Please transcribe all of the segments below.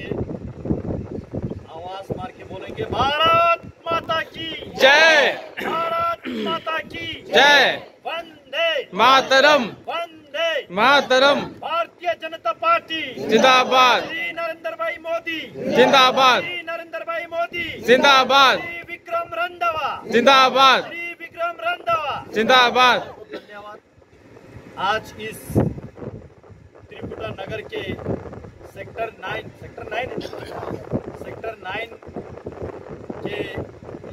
से आवाज मार के बोलेंगे, भारत माता की जय, भारत माता की जय, वंदे मातरम, वंदे मातरम, भारतीय जनता पार्टी जिंदाबाद, श्री नरेंद्र भाई मोदी जिंदाबाद, श्री नरेंद्र भाई मोदी जिंदाबाद, श्री विक्रम रंधावा जिंदाबाद, श्री विक्रम रंधावा जिंदाबाद। धन्यवाद। आज इस त्रिपुटा नगर के सेक्टर 9 के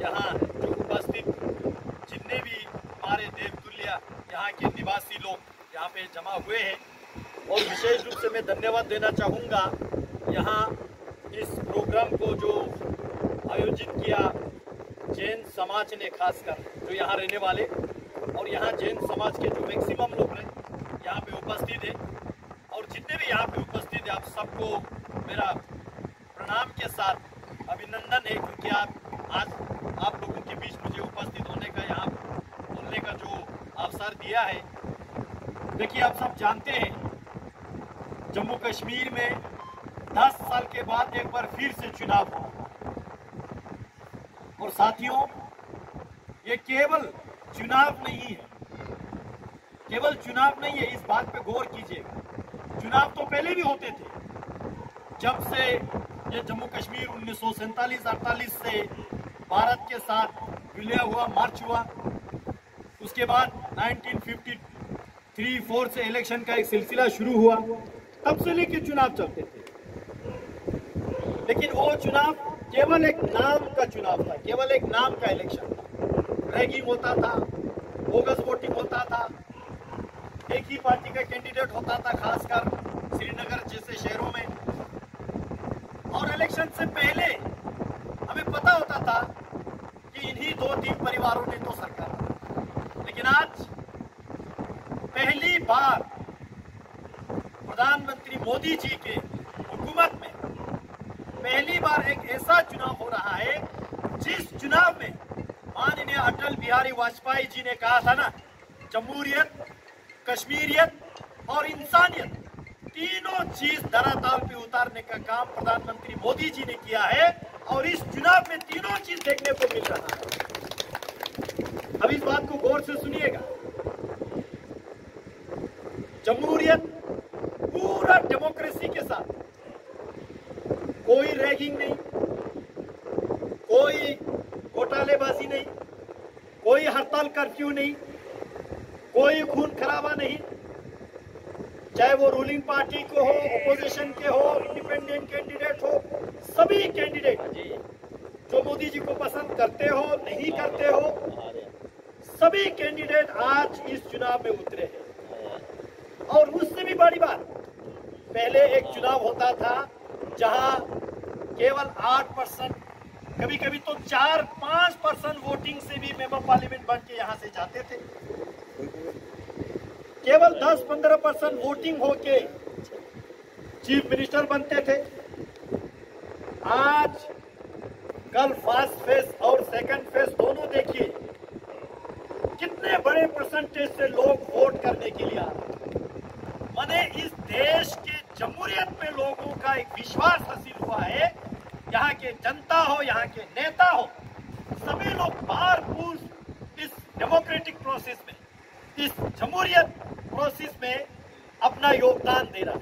यहाँ जो उपस्थित जितने भी हमारे देवतुल्य यहाँ के निवासी लोग यहाँ पे जमा हुए हैं, और विशेष रूप से मैं धन्यवाद देना चाहूँगा यहाँ इस प्रोग्राम को जो आयोजित किया जैन समाज ने, खासकर जो यहाँ रहने वाले और यहाँ जैन समाज के जो मैक्सिमम लोग हैं यहाँ पे उपस्थित है, और जितने भी यहाँ पे उपस्थित है आप सबको मेरा प्रणाम के साथ अभिनंदन है, क्योंकि आप लोगों के बीच मुझे उपस्थित होने का, यहाँ बोलने का जो अवसर दिया है। देखिए, आप सब जानते हैं जम्मू कश्मीर में 10 साल के बाद एक बार फिर से चुनाव हुआ, और साथियों ये केवल चुनाव नहीं है, केवल चुनाव नहीं है, इस बात पे गौर कीजिएगा। चुनाव तो पहले भी होते थे, जब से ये जम्मू कश्मीर 1947-48 से भारत के साथ विलय हुआ, मार्च हुआ, उसके बाद 1953-4 से इलेक्शन का एक सिलसिला शुरू हुआ, तब से लेकर चुनाव चलते थे। लेकिन वो चुनाव केवल एक नाम का चुनाव था, केवल एक नाम का इलेक्शन था। रैगिंग होता था, बोगस वोटिंग होता था, एक ही पार्टी का कैंडिडेट होता था, खासकर श्रीनगर जैसे शहरों में। और इलेक्शन से पहले हमें पता होता था कि इन्हीं 2-3 परिवारों ने तो सरकार। लेकिन आज पहली बार प्रधानमंत्री मोदी जी के हुकूमत में पहली बार एक ऐसा चुनाव हो रहा है जिस चुनाव में माननीय अटल बिहारी वाजपेयी जी ने कहा था ना, जमहूरियत, कश्मीरियत और इंसानियत, तीनों चीज धरातल पे उतारने का काम प्रधानमंत्री मोदी जी ने किया है, और इस चुनाव में तीनों चीज देखने को मिल रहा है। अब इस बात को गौर से सुनिएगा। जमहूरियत पूरा डेमोक्रेसी के साथ, कोई रैगिंग नहीं, कोई घोटालेबाजी नहीं, कोई हड़ताल कर्फ्यू नहीं, कोई खून खराबा नहीं, चाहे वो रूलिंग पार्टी को हो, अपोजिशन के हो, इंडिपेंडेंट कैंडिडेट हो, सभी कैंडिडेट जो मोदी जी को पसंद करते हो, नहीं करते हो, सभी कैंडिडेट आज इस चुनाव में उतरे हैं। और उससे भी बड़ी बात, पहले एक चुनाव होता था जहां केवल 8%, कभी कभी तो 4-5% वोटिंग से भी मेंबर पार्लियामेंट बन के यहां से जाते थे। केवल 10-15% वोटिंग होके चीफ मिनिस्टर बनते थे। आज कल फर्स्ट फेज और सेकंड फेज दोनों देखिए, कितने बड़े परसेंटेज से लोग वोट करने के लिए आ रहे हैं। माने इस देश के जमहूरियत पे लोगों का एक विश्वास हासिल हुआ है। यहाँ के जनता हो, यहाँ के नेता हो, सभी लोग भरपूर इस डेमोक्रेटिक प्रोसेस में, इस जमहूरियत प्रोसेस में अपना योगदान दे रहा है।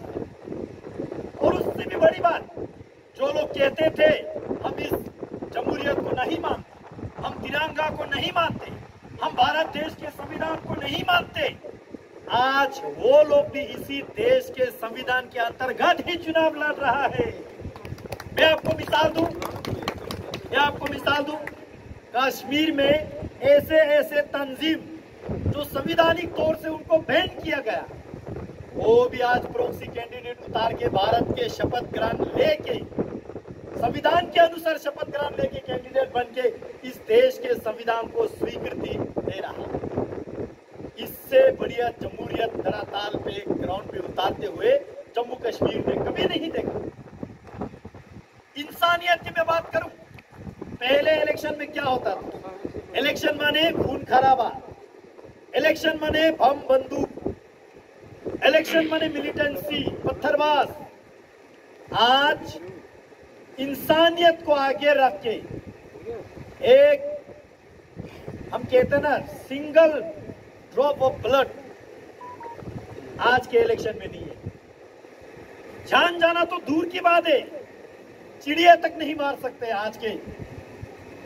और उससे भी बड़ी बात, जो लोग कहते थे हम इस जमहूरियत को नहीं मानते, हम तिरंगा को नहीं मानते, हम भारत देश के संविधान को नहीं मानते, आज वो लोग भी इसी देश के संविधान के अंतर्गत ही चुनाव लड़ रहा है। मैं आपको मिसाल दूं, कश्मीर में ऐसे तंजीम जो संविधानिक तौर से उनको बैन किया गया, वो भी आज प्रॉक्सी कैंडिडेट उतार के भारत के शपथ ग्रहण लेके, संविधान के अनुसार शपथ ग्रहण लेके कैंडिडेट बन के इस देश के संविधान को स्वीकृति दे रहा है। इससे बढ़िया जमहूरियत धरातल पे, ग्राउंड पे उतारते हुए जम्मू कश्मीर में कभी नहीं देखा। इंसानियत की मैं बात करूं, पहले इलेक्शन में क्या होता था? इलेक्शन माने खून खराबा, इलेक्शन माने बम बंदूक, इलेक्शन माने मिलिटेंसी, पत्थरबाज। आज इंसानियत को आगे रख के एक, हम कहते हैं ना, सिंगल ड्रॉप ऑफ ब्लड आज के इलेक्शन में नहीं है। जान जाना तो दूर की बात है, चिड़िया तक नहीं मार सकते आज के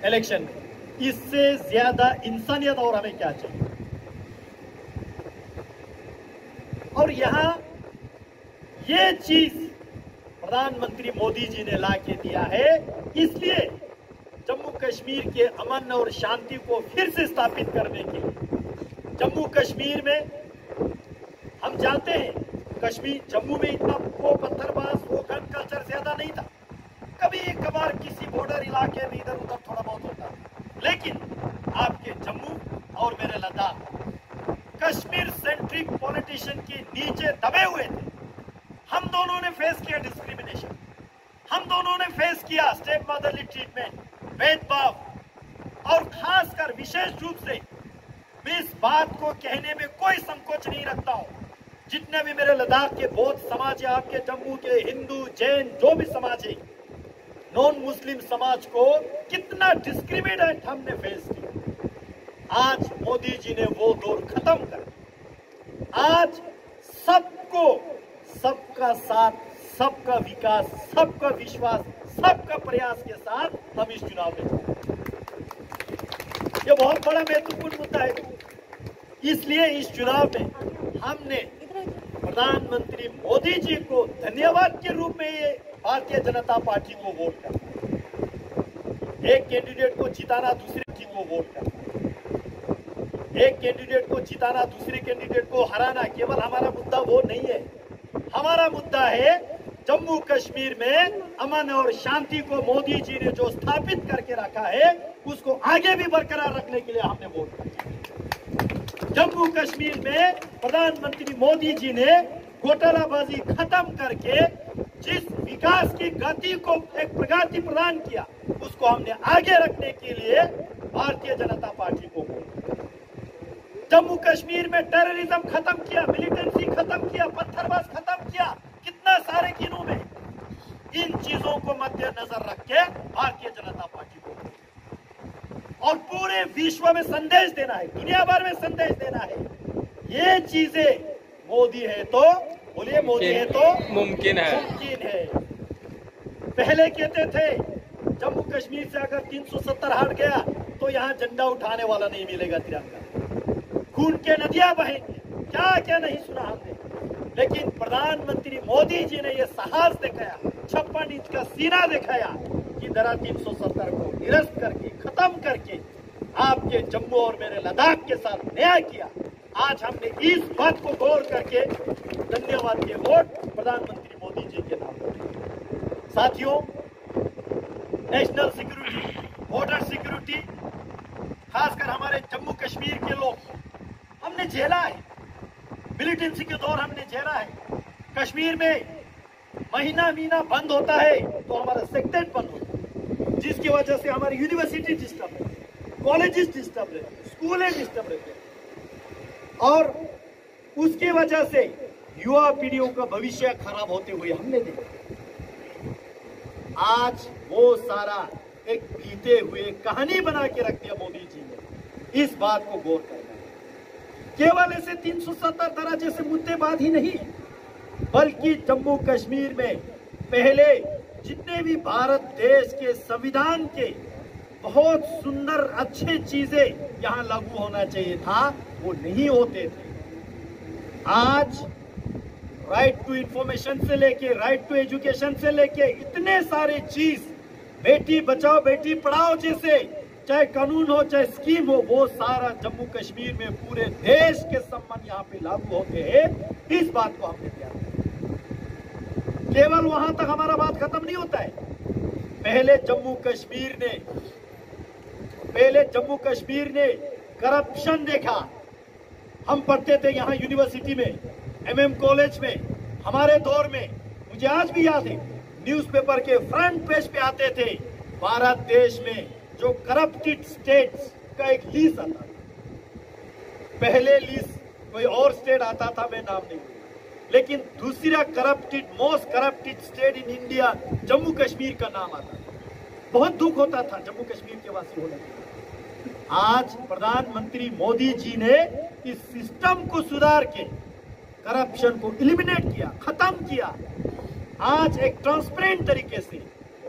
इलेक्शन में। इससे ज्यादा इंसानियत और हमें क्या चाहिए। और यहां ये चीज प्रधानमंत्री मोदी जी ने ला के दिया है, इसलिए जम्मू कश्मीर के अमन और शांति को फिर से स्थापित करने के लिए जम्मू कश्मीर में, हम जानते हैं कश्मीर जम्मू में इतना वो पत्थरबाज वो गन कल्चर ज्यादा नहीं था, कभी एक कबार किसी बॉर्डर इलाके में इधर उधर थोड़ा बहुत होता, लेकिन आपके जम्मू और मेरे लद्दाख कश्मीर सेंट्रिक पॉलिटिशियन के नीचे दबे हुए थे। हम दोनों ने फेस किया डिस्क्रिमिनेशन, हम दोनों ने फेस किया स्टेप मदरली ट्रीटमेंट, भेदभाव। और खासकर विशेष रूप से मैं इस बात को कहने में कोई संकोच नहीं रखता हूं, जितने भी मेरे लद्दाख के बौद्ध समाज है, आपके जम्मू के हिंदू जैन जो भी समाज है, नॉन मुस्लिम समाज को कितना डिस्क्रिमिनेट हमने फेस किया। आज मोदी जी ने वो दौर खत्म कर आज सबको, सबका साथ, सबका विकास, सबका विश्वास, सबका प्रयास के साथ हम इस चुनाव में, ये बहुत बड़ा महत्वपूर्ण मुद्दा है। इसलिए इस चुनाव में हमने प्रधानमंत्री मोदी जी को धन्यवाद के रूप में ये भारतीय जनता पार्टी को वोट करना, एक कैंडिडेट को जिताना, दूसरे पार्टी को वोट करना, एक कैंडिडेट को जिताना, दूसरे कैंडिडेट को हराना, केवल हमारा मुद्दा वो नहीं है। हमारा मुद्दा है जम्मू कश्मीर में अमन और शांति को मोदी जी ने जो स्थापित करके रखा है, उसको आगे भी बरकरार रखने के लिए हमने वोट किया। जम्मू कश्मीर में प्रधानमंत्री मोदी जी ने घोटालाबाजी खत्म करके जिस विकास की गति को एक प्रगति प्रदान किया, उसको हमने आगे रखने के लिए भारतीय जनता पार्टी को जम्मू कश्मीर में टेररिज्म खत्म किया, मिलिटेंसी खत्म किया, पत्थरबाज खत्म किया, कितना सारे दिनों में। इन चीजों को मद्देनजर रख के भारतीय जनता पार्टी को और पूरे विश्व में संदेश देना है, दुनिया भर में संदेश देना है, ये चीजें मोदी है तो बोलिए, मोदी है तो मुमकिन है। मुमकिन है। पहले कहते थे जम्मू कश्मीर से अगर 370 हट गया तो यहाँ झंडा उठाने वाला नहीं मिलेगा, तिरंगा, खून के नदियां बहेंगी, क्या क्या नहीं सुना हमने। लेकिन प्रधानमंत्री मोदी जी ने यह साहस दिखाया, 56 इंच का सीना दिखाया कि धारा 370 को निरस्त करके, खत्म करके आपके जम्मू और मेरे लद्दाख के साथ न्याय किया। आज हमने इस बात को गौर करके धन्यवाद के वोट प्रधानमंत्री मोदी जी के नाम पर। साथियों, नेशनल सिक्योरिटी, बॉर्डर सिक्योरिटी, खासकर हमारे जम्मू कश्मीर के लोग हमने झेला है, मिलिटेंसी के दौर हमने झेला है। कश्मीर में महीना बंद होता है तो हमारा सेक्टर बंद होता है, जिसकी वजह से हमारी यूनिवर्सिटी डिस्टर्ब है, कॉलेजेस डिस्टर्ब रहते, स्कूलें डिस्टर्ब रहते, और उसकी वजह से युवा पीढ़ियों का भविष्य खराब होते हुए हमने देखा। आज वो सारा एक बीते हुए कहानी बना के रख दिया मोदी जी ने। इस बात को गौर करना है, केवल ऐसे 370 धारा जैसे मुद्देबाज ही नहीं, बल्कि जम्मू कश्मीर में पहले जितने भी भारत देश के संविधान के बहुत सुंदर अच्छे चीजें यहां लागू होना चाहिए था, वो नहीं होते थे। आज राइट टू इंफॉर्मेशन से लेके, राइट टू एजुकेशन से लेके, इतने सारे चीज, बेटी बचाओ बेटी पढ़ाओ जैसे चाहे कानून हो चाहे स्कीम हो, वो सारा जम्मू कश्मीर में पूरे देश के संबंध यहाँ पे लागू होते हैं। इस बात को हमने ध्यान रखा। केवल वहां तक हमारा बात खत्म नहीं होता है। पहले जम्मू कश्मीर ने करप्शन देखा। हम पढ़ते थे यहाँ यूनिवर्सिटी में, MM कॉलेज में, हमारे दौर में, मुझे आज भी याद है, न्यूज़पेपर के फ्रंट पेज पे आते थे भारत देश में जो करप्टेड स्टेट्स का एक लिस्ट आता था। पहले लिस्ट कोई और स्टेट आता था, मैं नाम नहीं, लेकिन दूसरा most corrupted state in India Jammu Kashmir का नाम आता था। बहुत दुख होता था जम्मू कश्मीर के वासी होने के। आज प्रधानमंत्री मोदी जी ने इस सिस्टम को सुधार के करप्शन को एलिमिनेट किया, खत्म किया। आज एक ट्रांसपेरेंट तरीके से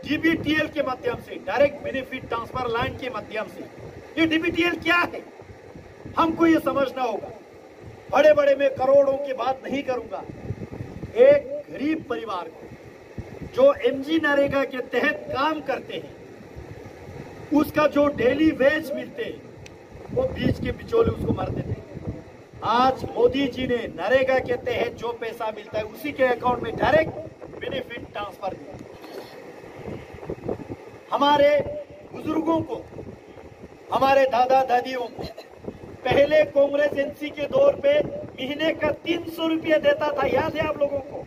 डीबीटीएल के माध्यम से, डायरेक्ट बेनिफिट ट्रांसफर लाइन के माध्यम से, ये डीबीटीएल क्या है हमको ये समझना होगा। बड़े बड़े मैं करोड़ों की बात नहीं करूंगा। एक गरीब परिवार को जो एमजी नरेगा के तहत काम करते हैं, उसका जो डेली वेज मिलते हैं वो बीच के बिचौले उसको मार देते हैं। आज मोदी जी ने नरेगा के तहत जो पैसा मिलता है उसी के अकाउंट में डायरेक्ट बेनिफिट ट्रांसफर दिया। हमारे बुजुर्गों को, हमारे दादा दादियों को पहले कांग्रेस एनसी के दौर पे महीने का 300 रुपया देता था, याद है आप लोगों को।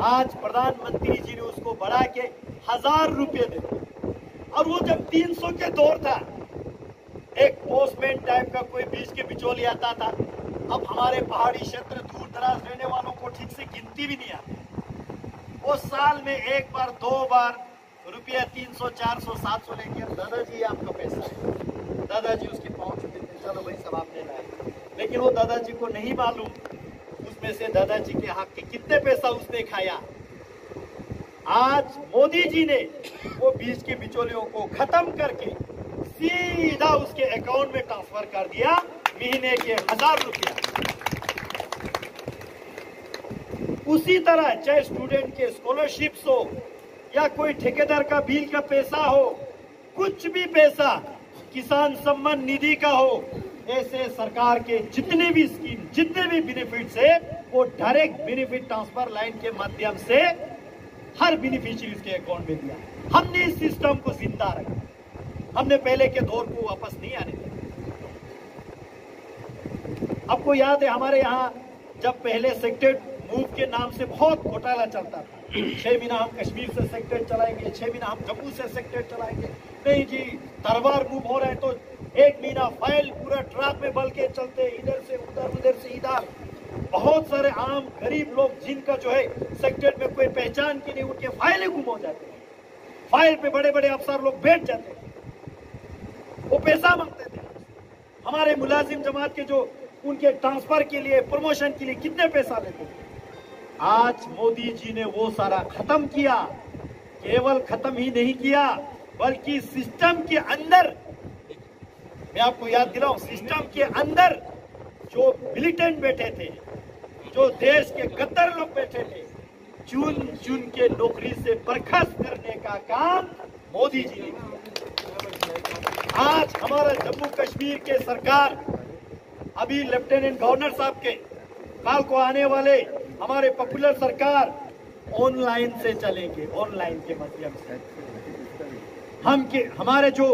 आज प्रधानमंत्री जी ने उसको बढ़ा के 1000 रुपये देते। और वो जब 300 के दौर था, एक पोस्टमैन टाइप का कोई बीच के बिचौली आता था। अब हमारे पहाड़ी क्षेत्र दूर दराज रहने वालों को ठीक से गिनती भी नहीं आती। वो साल में एक बार दो बार रुपया 300 400 700 लेंगे। दादाजी आपका पैसा है, दादाजी उसकी पहुंच देते, चलो भाई सब आपने लाए। लेकिन वो दादाजी को नहीं मालूम उसमें से दादाजी के हक के कितने पैसा उसने खाया। आज मोदी जी ने वो बीच के बिचौलियों को खत्म करके सीधा उसके अकाउंट में ट्रांसफर कर दिया महीने के 1000 रुपया। उसी तरह चाहे स्टूडेंट के स्कॉलरशिप्स हो या कोई ठेकेदार का बिल का पैसा हो, कुछ भी पैसा किसान सम्मान निधि का हो, ऐसे सरकार के जितने भी स्कीम, जितने भी बेनिफिट्स है, वो डायरेक्ट बेनिफिट ट्रांसफर लाइन के माध्यम से हर बेनिफिशियरीज के अकाउंट में दिया। हमने इस सिस्टम को जिंदा रखा। हमने पहले के दौर को वापस नहीं आने दिया। आपको याद है हमारे यहाँ जब पहले सेक्टर मूव के नाम से बहुत घोटाला चलता था। 6 महीना हम कश्मीर से सेक्टर चलाएंगे, 6 महीना हम जम्मू से सेक्टर चलाएंगे। नहीं जी, तरवार मूव हो रहा है तो 1 महीना फाइल पूरा ट्रक में बल के चलते, इधर से उधर, उधर से इधर। बहुत सारे आम गरीब लोग जिनका जो है सेक्टर में कोई पहचान की नहीं, उनके फाइलें गुम हो जाते हैं। फाइल पे बड़े बड़े अफसर लोग बैठ जाते हैं, वो पैसा मांगते थे। हमारे मुलाजिम जमात के जो उनके ट्रांसफर के लिए, प्रमोशन के लिए कितने पैसा लेते थे। आज मोदी जी ने वो सारा खत्म किया। केवल खत्म ही नहीं किया बल्कि सिस्टम के अंदर, मैं आपको याद दिलाऊं, सिस्टम के अंदर जो मिलिटेंट बैठे थे, जो देश के गद्दार लोग बैठे थे, चुन चुन के नौकरी से बर्खास्त करने का काम मोदी जी ने किया। आज हमारा जम्मू कश्मीर के सरकार, अभी लेफ्टिनेंट गवर्नर साहब के काल को आने वाले हमारे पॉपुलर सरकार ऑनलाइन से चलेंगे, ऑनलाइन के माध्यम से। हमारे जो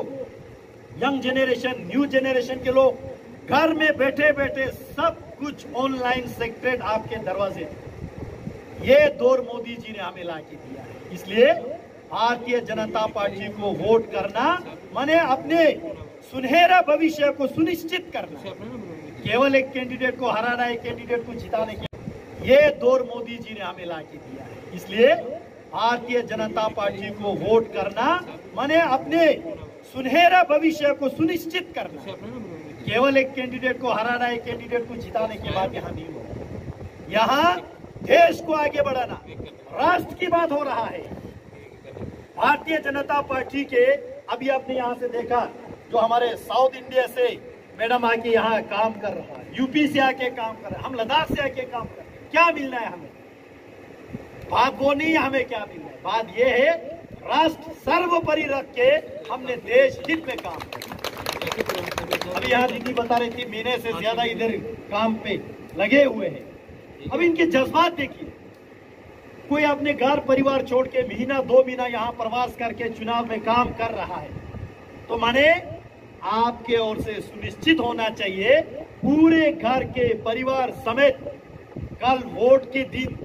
यंग जनरेशन, न्यू जनरेशन के लोग घर में बैठे बैठे सब कुछ ऑनलाइन सेक्रेट आपके दरवाजे। ये दौर मोदी जी ने हमें ला के दिया है। इसलिए भारतीय जनता पार्टी को वोट करना माने अपने सुनहरा भविष्य को सुनिश्चित करना। केवल एक कैंडिडेट को हराना, एक कैंडिडेट को जिताने के, ये दौर मोदी जी ने हमें ला के दिया है। इसलिए भारतीय जनता पार्टी को वोट करना माने अपने सुनहरा भविष्य को सुनिश्चित करना। केवल एक कैंडिडेट को हराना, एक कैंडिडेट को जिताने के बाद यहाँ नहीं होगा। यहाँ देश को आगे बढ़ाना, राष्ट्र की बात हो रहा है। भारतीय जनता पार्टी के अभी आपने यहाँ से देखा जो हमारे साउथ इंडिया से मैडम आके यहाँ काम कर रहा है, यूपी से आके काम कर रहा है, हम लद्दाख से आके काम कर रहे हैं। क्या मिलना है हमें? बात वो नहीं है हमें क्या मिलना है, बात ये है राष्ट्र सर्वोपरि रख के हमने देश हित में काम किया। अभी यहाँ दीदी बता रही थी महीने से ज्यादा इधर काम पे लगे हुए हैं। अब इनके जज्बात देखिए, कोई अपने घर परिवार छोड़ के महीना 2 महीना यहाँ प्रवास करके चुनाव में काम कर रहा है, तो माने आपके ओर से सुनिश्चित होना चाहिए पूरे घर के परिवार समेत कल वोट के दिन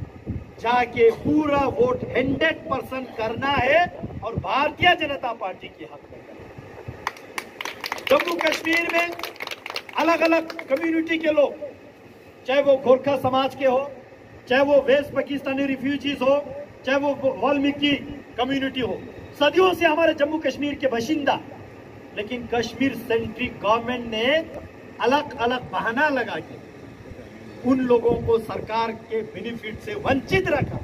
जाके पूरा वोट 100% करना है और भारतीय जनता पार्टी के हक में करना। जम्मू कश्मीर में अलग अलग कम्युनिटी के लोग, चाहे वो गोरखा समाज के हो, चाहे वो वेस्ट पाकिस्तानी रिफ्यूजीज हो, चाहे वो वाल्मीकि कम्युनिटी हो, सदियों से हमारे जम्मू कश्मीर के बाशिंदा, लेकिन कश्मीर सेंट्रिक गवर्नमेंट ने अलग अलग बहाना लगा के उन लोगों को सरकार के बेनिफिट से वंचित रखा।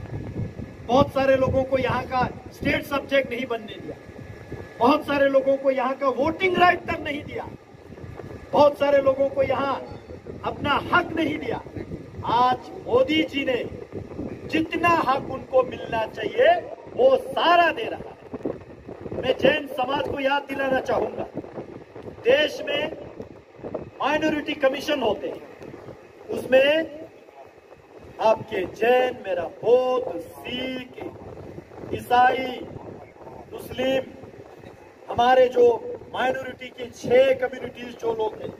बहुत सारे लोगों को यहाँ का स्टेट सब्जेक्ट नहीं बनने दिया, बहुत सारे लोगों को यहाँ का वोटिंग राइट तक नहीं दिया, बहुत सारे लोगों को यहाँ अपना हक नहीं दिया। आज मोदी जी ने जितना हक उनको मिलना चाहिए वो सारा दे रहा है। मैं जैन समाज को याद दिलाना चाहूंगा, देश में माइनॉरिटी कमीशन होते हैं, उसमें आपके जैन, मेरा बौद्ध, सिख, ईसाई, मुस्लिम, हमारे जो माइनॉरिटी के 6 कम्युनिटीज जो लोग हैं,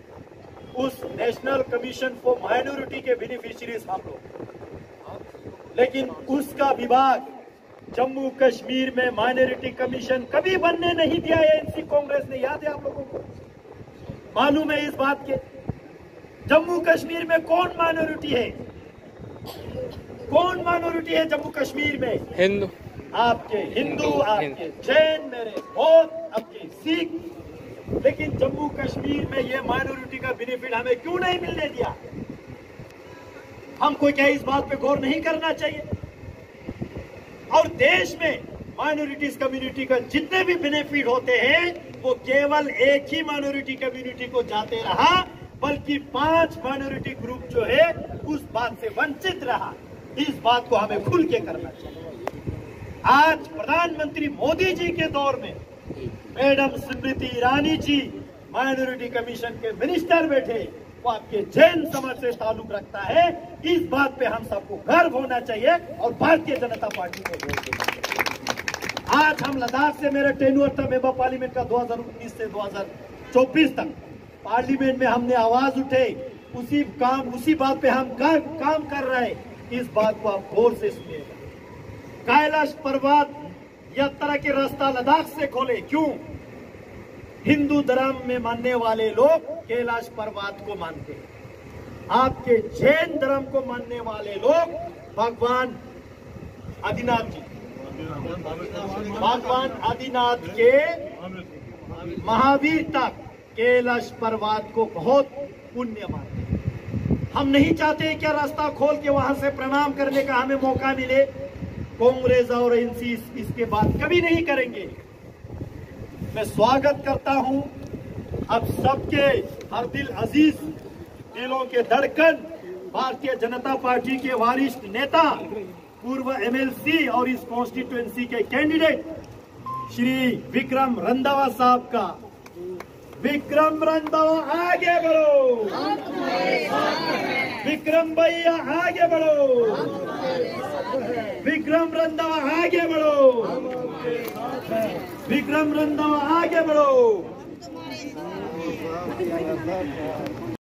उस नेशनल कमीशन फॉर माइनॉरिटी के बेनिफिशियरीज हम लोग। लेकिन उसका विभाग जम्मू कश्मीर में माइनॉरिटी कमीशन कभी बनने नहीं दिया है एनसी कांग्रेस ने। याद है आप लोगों को? मालूम है इस बात के? जम्मू कश्मीर में कौन माइनॉरिटी है? कौन माइनॉरिटी है जम्मू कश्मीर में? हिंदू। आपके हिंदू, आपके जैन, मेरे बौद्ध, आपके सिख। लेकिन जम्मू कश्मीर में ये माइनॉरिटी का बेनिफिट हमें क्यों नहीं मिलने दिया? हमको क्या इस बात पे गौर नहीं करना चाहिए? और देश में माइनॉरिटीज कम्युनिटी का जितने भी बेनिफिट होते हैं वो केवल एक ही माइनॉरिटी कम्युनिटी को जाते रहा, बल्कि 5 माइनॉरिटी ग्रुप जो है उस बात से वंचित रहा। इस बात को हमें खुल के करना चाहिए। आज प्रधानमंत्री मोदी जी के दौर में madam Smriti Irani ji minority commission के मिनिस्टर बैठे, वो आपके जैन समाज से ताल्लुक रखता है। इस बात पे हम सबको गर्व होना चाहिए और भारतीय जनता पार्टी को वोट देना चाहिए। आज हम लद्दाख से, मेरा टेन्योर था मेंबर पार्लियामेंट का 2019 से 2024 तक, पार्लियामेंट में हमने आवाज उठे, उसी बात पे हम काम कर रहे हैं। इस बात को आप गौर से सुनिएगा। कैलाश पर्वत यात्रा के रास्ता लद्दाख से खोले, क्यों? हिंदू धर्म में मानने वाले लोग कैलाश पर्वत को मानते हैं। आपके जैन धर्म को मानने वाले लोग भगवान आदिनाथ जी, भगवान आदिनाथ के महावीर तक कैलाश पर्वत को बहुत पुण्य मानते हैं। हम नहीं चाहते क्या रास्ता खोल के वहां से प्रणाम करने का हमें मौका मिले। कांग्रेस और एनसी इसके बाद कभी नहीं करेंगे। मैं स्वागत करता हूं अब सबके हर दिल अजीज, दिलों के धड़कन, भारतीय जनता पार्टी के वरिष्ठ नेता, पूर्व एमएलसी और इस कॉन्स्टिट्यूएंसी के कैंडिडेट श्री विक्रम रंधावा साहब का। विक्रम रंधावा आगे बढ़ो, विक्रम भैया आगे बढ़ो, विक्रम रंधावा आगे बढ़ो, विक्रम रंधावा आगे बढ़ो।